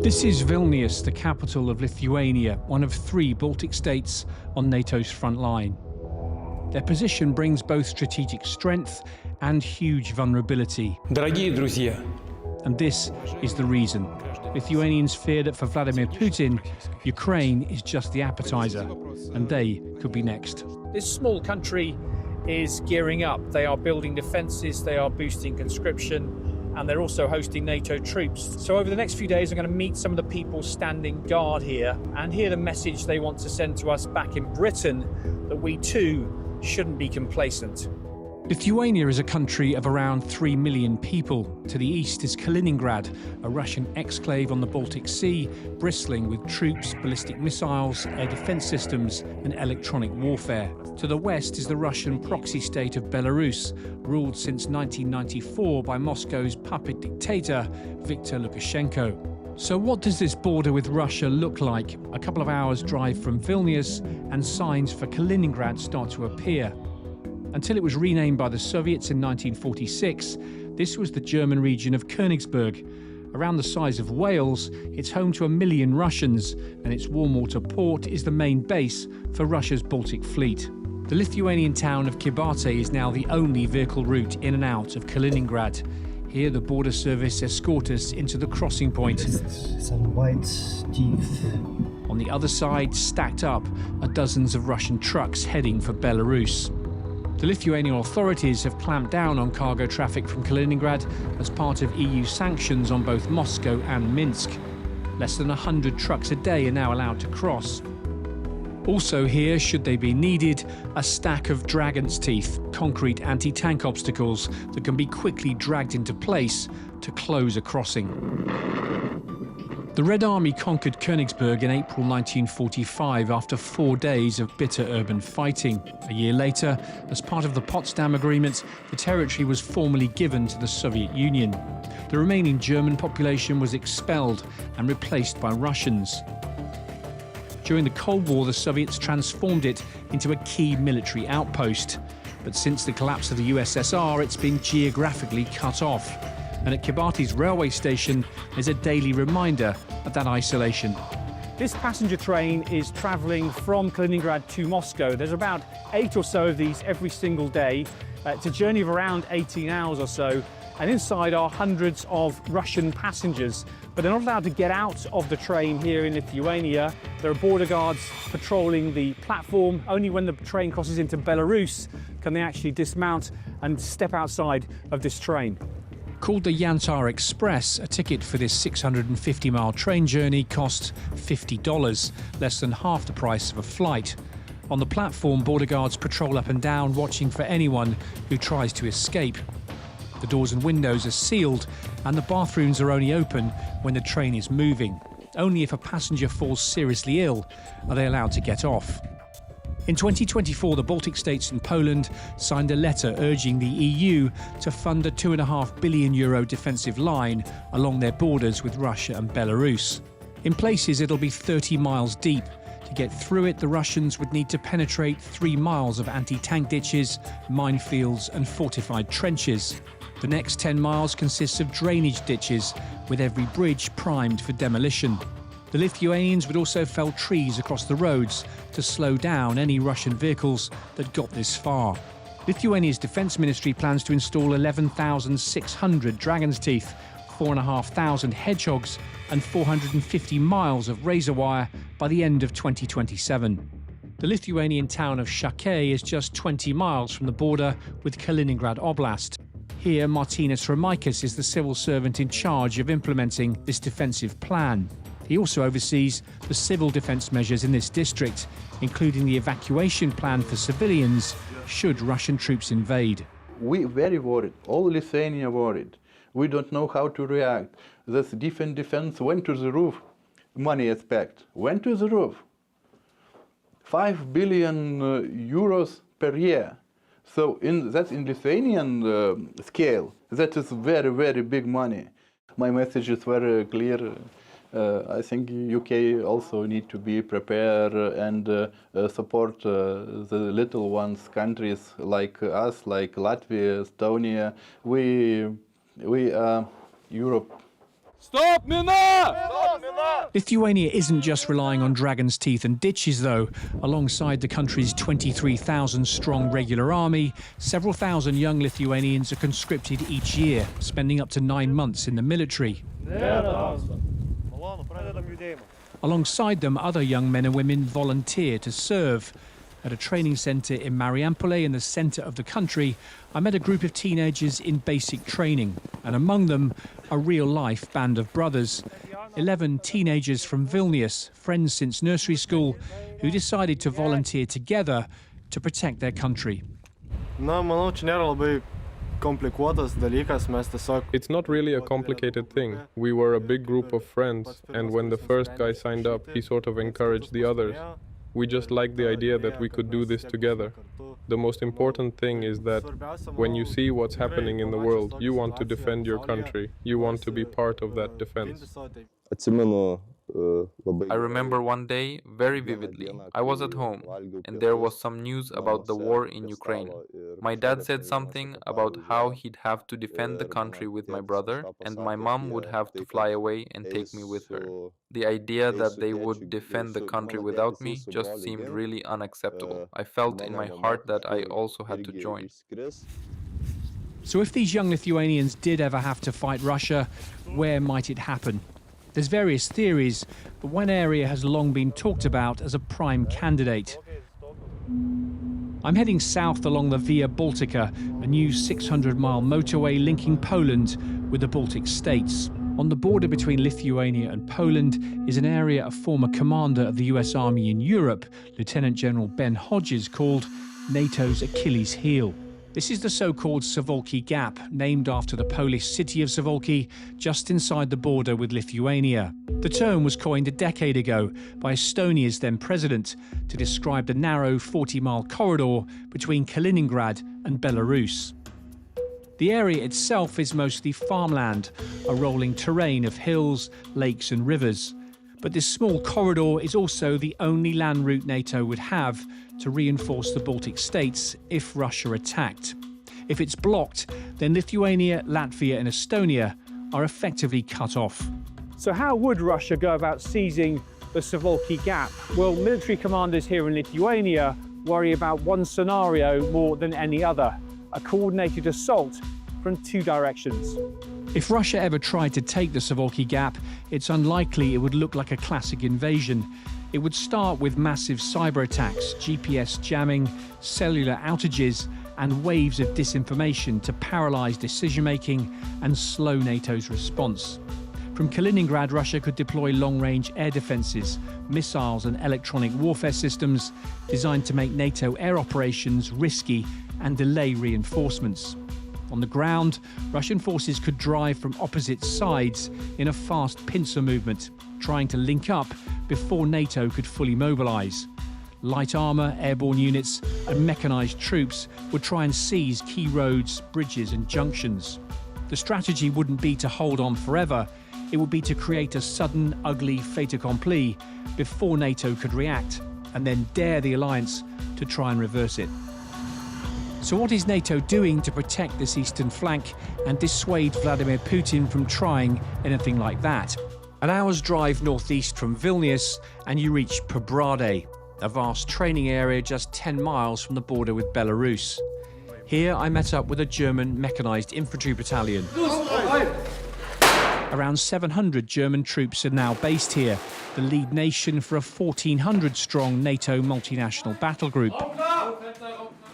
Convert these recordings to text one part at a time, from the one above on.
This is Vilnius, the capital of Lithuania, one of 3 Baltic states on NATO's front line. Their position brings both strategic strength and huge vulnerability. Дорогие друзья, And this is the reason. Lithuanians fear that for Vladimir Putin, Ukraine is just the appetizer, and they could be next. This small country is gearing up. They are building defences, they are boosting conscription, and they're also hosting NATO troops. So over the next few days, I'm going to meet some of the people standing guard here and hear the message they want to send to us back in Britain, that we too shouldn't be complacent. Lithuania is a country of around 3 million people. To the east is Kaliningrad, a Russian exclave on the Baltic Sea, bristling with troops, ballistic missiles, air defense systems, and electronic warfare. To the west is the Russian proxy state of Belarus, ruled since 1994 by Moscow's puppet dictator, Viktor Lukashenko. So what does this border with Russia look like? A couple of hours' drive from Vilnius, and signs for Kaliningrad start to appear. Until it was renamed by the Soviets in 1946, this was the German region of Königsberg. Around the size of Wales, it's home to 1 million Russians, and its warm water port is the main base for Russia's Baltic fleet. The Lithuanian town of Kybartai is now the only vehicle route in and out of Kaliningrad. Here, the border service escort us into the crossing point. Some white teeth. On the other side, stacked up, are dozens of Russian trucks heading for Belarus. The Lithuanian authorities have clamped down on cargo traffic from Kaliningrad as part of EU sanctions on both Moscow and Minsk. Less than 100 trucks a day are now allowed to cross. Also here, should they be needed, a stack of dragon's teeth, concrete anti-tank obstacles that can be quickly dragged into place to close a crossing. The Red Army conquered Königsberg in April 1945 after 4 days of bitter urban fighting. A year later, as part of the Potsdam Agreement, the territory was formally given to the Soviet Union. The remaining German population was expelled and replaced by Russians. During the Cold War, the Soviets transformed it into a key military outpost. But since the collapse of the USSR, it's been geographically cut off. And at Kybartai's railway station is a daily reminder of that isolation. This passenger train is travelling from Kaliningrad to Moscow. There's about 8 or so of these every single day. It's a journey of around 18 hours or so, and inside are hundreds of Russian passengers. But they're not allowed to get out of the train here in Lithuania. There are border guards patrolling the platform. Only when the train crosses into Belarus can they actually dismount and step outside of this train. Called the Yantar Express, a ticket for this 650-mile train journey costs $50, less than half the price of a flight. On the platform, border guards patrol up and down, watching for anyone who tries to escape. The doors and windows are sealed, and the bathrooms are only open when the train is moving. Only if a passenger falls seriously ill are they allowed to get off. In 2024, the Baltic states and Poland signed a letter urging the EU to fund a €2.5 billion defensive line along their borders with Russia and Belarus. In places, it'll be 30 miles deep. To get through it, the Russians would need to penetrate 3 miles of anti-tank ditches, minefields and fortified trenches. The next 10 miles consists of drainage ditches, with every bridge primed for demolition. The Lithuanians would also fell trees across the roads to slow down any Russian vehicles that got this far. Lithuania's defense ministry plans to install 11,600 dragon's teeth, 4,500 hedgehogs and 450 miles of razor wire by the end of 2027. The Lithuanian town of Šakiai is just 20 miles from the border with Kaliningrad Oblast. Here, Martynas Romaitis is the civil servant in charge of implementing this defensive plan. He also oversees the civil defense measures in this district, including the evacuation plan for civilians should Russian troops invade. We're very worried, all Lithuania worried. We don't know how to react. This defense went to the roof. Money aspect went to the roof. 5 billion euros per year. So that's in Lithuanian scale. That is very, very big money. My message is very clear. I think UK also need to be prepared and support the little ones, countries like us, like Latvia, Estonia. We are Europe Stop, mina! Lithuania isn't just relying on dragon's teeth and ditches, though. Alongside the country's 23,000-strong regular army, several thousand young Lithuanians are conscripted each year, spending up to 9 months in the military. Alongside them, other young men and women volunteer to serve. At a training centre in Mariampole, in the centre of the country, I met a group of teenagers in basic training, and among them, a real-life band of brothers. 11 teenagers from Vilnius, friends since nursery school, who decided to volunteer together to protect their country. It's not really a complicated thing. We were a big group of friends, and when the first guy signed up, he sort of encouraged the others. We just liked the idea that we could do this together. The most important thing is that when you see what's happening in the world, you want to defend your country. You want to be part of that defense. I remember one day very vividly. I was at home, and there was some news about the war in Ukraine. My dad said something about how he'd have to defend the country with my brother, and my mom would have to fly away and take me with her. The idea that they would defend the country without me just seemed really unacceptable. I felt in my heart that I also had to join. So if these young Lithuanians did ever have to fight Russia, where might it happen? There's various theories, but one area has long been talked about as a prime candidate. I'm heading south along the Via Baltica, a new 600-mile motorway linking Poland with the Baltic states. On the border between Lithuania and Poland is an area a former commander of the US Army in Europe, Lieutenant General Ben Hodges, called NATO's Achilles heel. This is the so-called Suwałki Gap, named after the Polish city of Suwałki, just inside the border with Lithuania. The term was coined a decade ago by Estonia's then president to describe the narrow 40-mile corridor between Kaliningrad and Belarus. The area itself is mostly farmland, a rolling terrain of hills, lakes and rivers. But this small corridor is also the only land route NATO would have to reinforce the Baltic states if Russia attacked. If it's blocked, then Lithuania, Latvia and Estonia are effectively cut off. So how would Russia go about seizing the Suwałki Gap? Well, military commanders here in Lithuania worry about one scenario more than any other: a coordinated assault from two directions. If Russia ever tried to take the Suwałki Gap, it's unlikely it would look like a classic invasion. It would start with massive cyber attacks, GPS jamming, cellular outages, and waves of disinformation to paralyze decision-making and slow NATO's response. From Kaliningrad, Russia could deploy long-range air defenses, missiles and electronic warfare systems designed to make NATO air operations risky and delay reinforcements. On the ground, Russian forces could drive from opposite sides in a fast pincer movement, trying to link up before NATO could fully mobilize. Light armor, airborne units and mechanized troops would try and seize key roads, bridges and junctions. The strategy wouldn't be to hold on forever. It would be to create a sudden, ugly fait accompli before NATO could react, and then dare the alliance to try and reverse it. So what is NATO doing to protect this eastern flank and dissuade Vladimir Putin from trying anything like that? An hour's drive northeast from Vilnius and you reach Pobrade, a vast training area just 10 miles from the border with Belarus. Here I met up with a German mechanized infantry battalion. Around 700 German troops are now based here, the lead nation for a 1,400-strong NATO multinational battle group.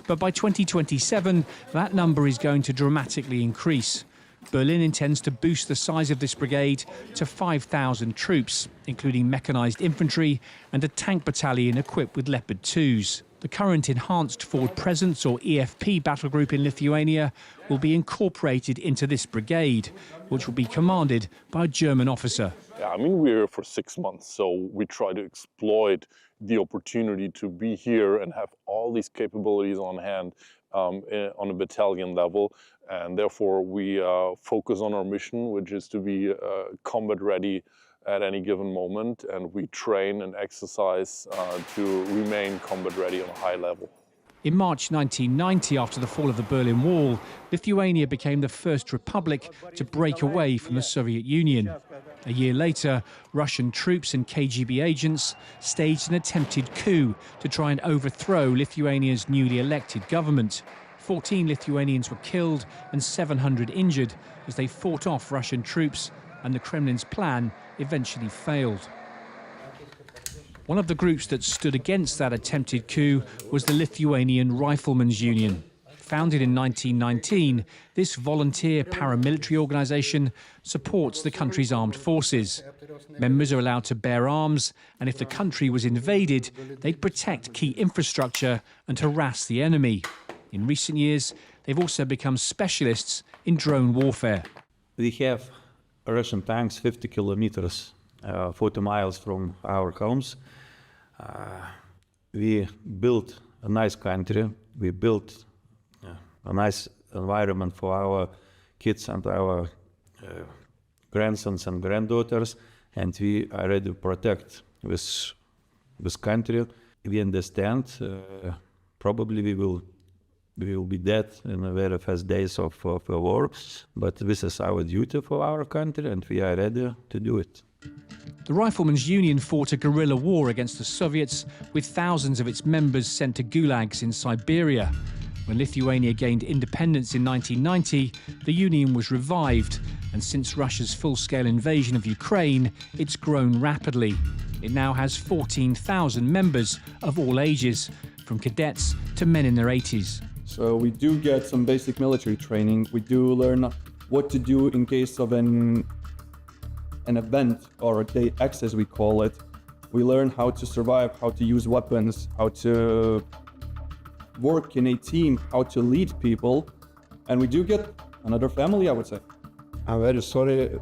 But by 2027, that number is going to dramatically increase. Berlin intends to boost the size of this brigade to 5,000 troops, including mechanized infantry and a tank battalion equipped with Leopard 2s. The current Enhanced Forward Presence, or EFP, battle group in Lithuania will be incorporated into this brigade, which will be commanded by a German officer. Yeah, I mean, we're here for 6 months, so we try to exploit the opportunity to be here and have all these capabilities on hand on a battalion level. And therefore, we focus on our mission, which is to be combat ready at any given moment, and we train and exercise to remain combat ready on a high level. In March 1990, after the fall of the Berlin Wall, Lithuania became the first republic to break away from the Soviet Union. A year later, Russian troops and KGB agents staged an attempted coup to try and overthrow Lithuania's newly elected government. 14 Lithuanians were killed and 700 injured as they fought off Russian troops, and the Kremlin's plan eventually failed. One of the groups that stood against that attempted coup was the Lithuanian Riflemen's Union. Founded in 1919, this volunteer paramilitary organisation supports the country's armed forces. Members are allowed to bear arms, and if the country was invaded, they'd protect key infrastructure and harass the enemy. In recent years, they've also become specialists in drone warfare. We have Russian tanks 50 kilometers, 40 miles from our homes. We built a nice country. We built a nice environment for our kids and our grandsons and granddaughters, and we are ready to protect this country. We understand probably we will be dead in the very first days of the war, but this is our duty for our country, and we are ready to do it. The Riflemen's Union fought a guerrilla war against the Soviets, with thousands of its members sent to gulags in Siberia. When Lithuania gained independence in 1990, the union was revived, and since Russia's full-scale invasion of Ukraine, it's grown rapidly. It now has 14,000 members of all ages, from cadets to men in their 80s. So we do get some basic military training. We do learn what to do in case of an event, or a day X as we call it. We learn how to survive, how to use weapons, how to work in a team, how to lead people, and we do get another family, I would say. I'm very sorry,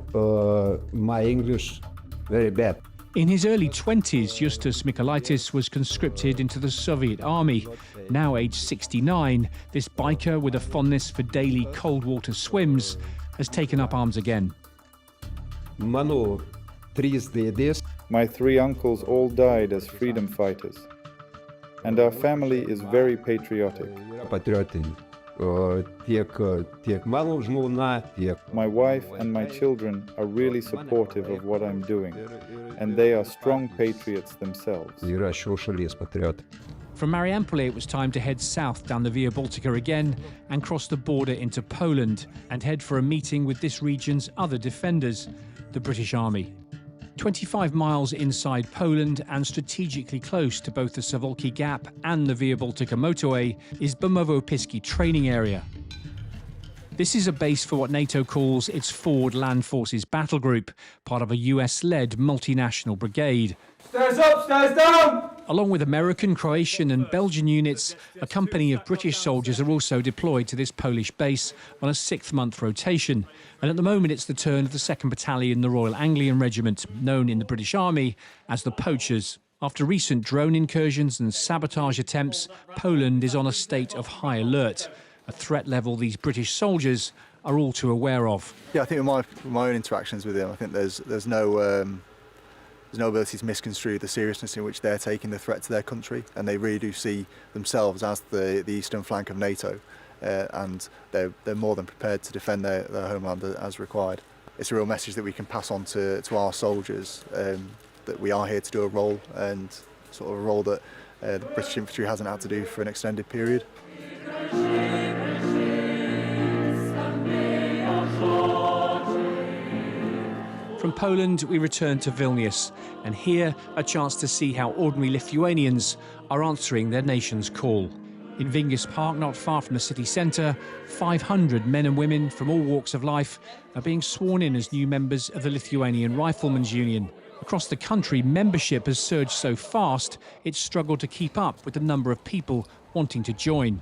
my English very bad. In his early 20s, Justus Mikolaitis was conscripted into the Soviet army. Now aged 69, this biker with a fondness for daily cold water swims has taken up arms again. My 3 uncles all died as freedom fighters, and our family is very patriotic. My wife and my children are really supportive of what I'm doing, and they are strong patriots themselves. From Mariupol, it was time to head south down the Via Baltica again and cross the border into Poland and head for a meeting with this region's other defenders, the British Army. 25 miles inside Poland and strategically close to both the Suwałki Gap and the Via Baltica motorway is Bemowo-Piski training area. This is a base for what Nato calls its Forward Land Forces Battle Group, part of a US-led multinational brigade. Stairs up, stairs down! Along with American, Croatian and Belgian units, a company of British soldiers are also deployed to this Polish base on a 6-month rotation. And at the moment it's the turn of the 2nd Battalion, the Royal Anglian Regiment, known in the British Army as the Poachers. After recent drone incursions and sabotage attempts, Poland is on a state of high alert, a threat level these British soldiers are all too aware of. Yeah, I think with my own interactions with them, I think there's no ability to misconstrue the seriousness in which they're taking the threat to their country, and they really do see themselves as the eastern flank of NATO, and they're more than prepared to defend their homeland as required. It's a real message that we can pass on to our soldiers, that we are here to do a role, and sort of a role that the British infantry hasn't had to do for an extended period. From Poland, we return to Vilnius, and here a chance to see how ordinary Lithuanians are answering their nation's call. In Vilnius Park, not far from the city centre, 500 men and women from all walks of life are being sworn in as new members of the Lithuanian Riflemen's Union. Across the country, membership has surged so fast, it's struggled to keep up with the number of people wanting to join.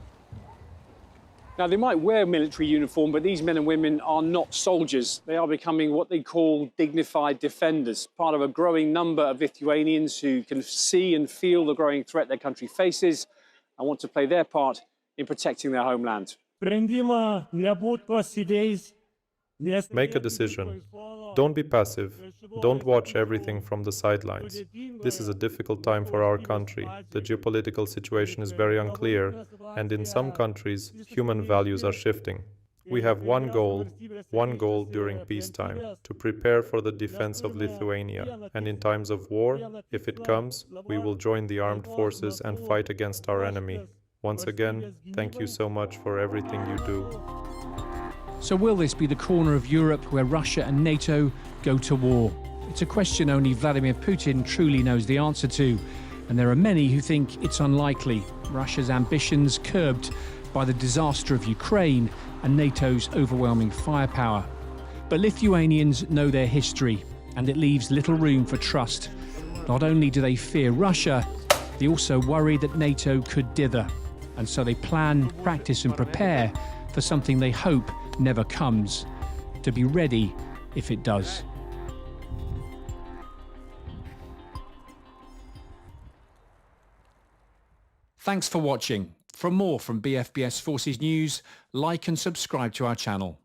Now, they might wear military uniform, but these men and women are not soldiers. They are becoming what they call dignified defenders, part of a growing number of Lithuanians who can see and feel the growing threat their country faces and want to play their part in protecting their homeland. Make a decision. Don't be passive. Don't watch everything from the sidelines. This is a difficult time for our country. The geopolitical situation is very unclear, and in some countries, human values are shifting. We have one goal during peacetime, to prepare for the defense of Lithuania. And in times of war, if it comes, we will join the armed forces and fight against our enemy. Once again, thank you so much for everything you do. So will this be the corner of Europe where Russia and NATO go to war? It's a question only Vladimir Putin truly knows the answer to. And there are many who think it's unlikely. Russia's ambitions curbed by the disaster of Ukraine and NATO's overwhelming firepower. But Lithuanians know their history, and it leaves little room for trust. Not only do they fear Russia, they also worry that NATO could dither. And so they plan, practice and prepare for something they hope never comes, to be ready if it does. Thanks for watching. For more from BFBS Forces News, like and subscribe to our channel.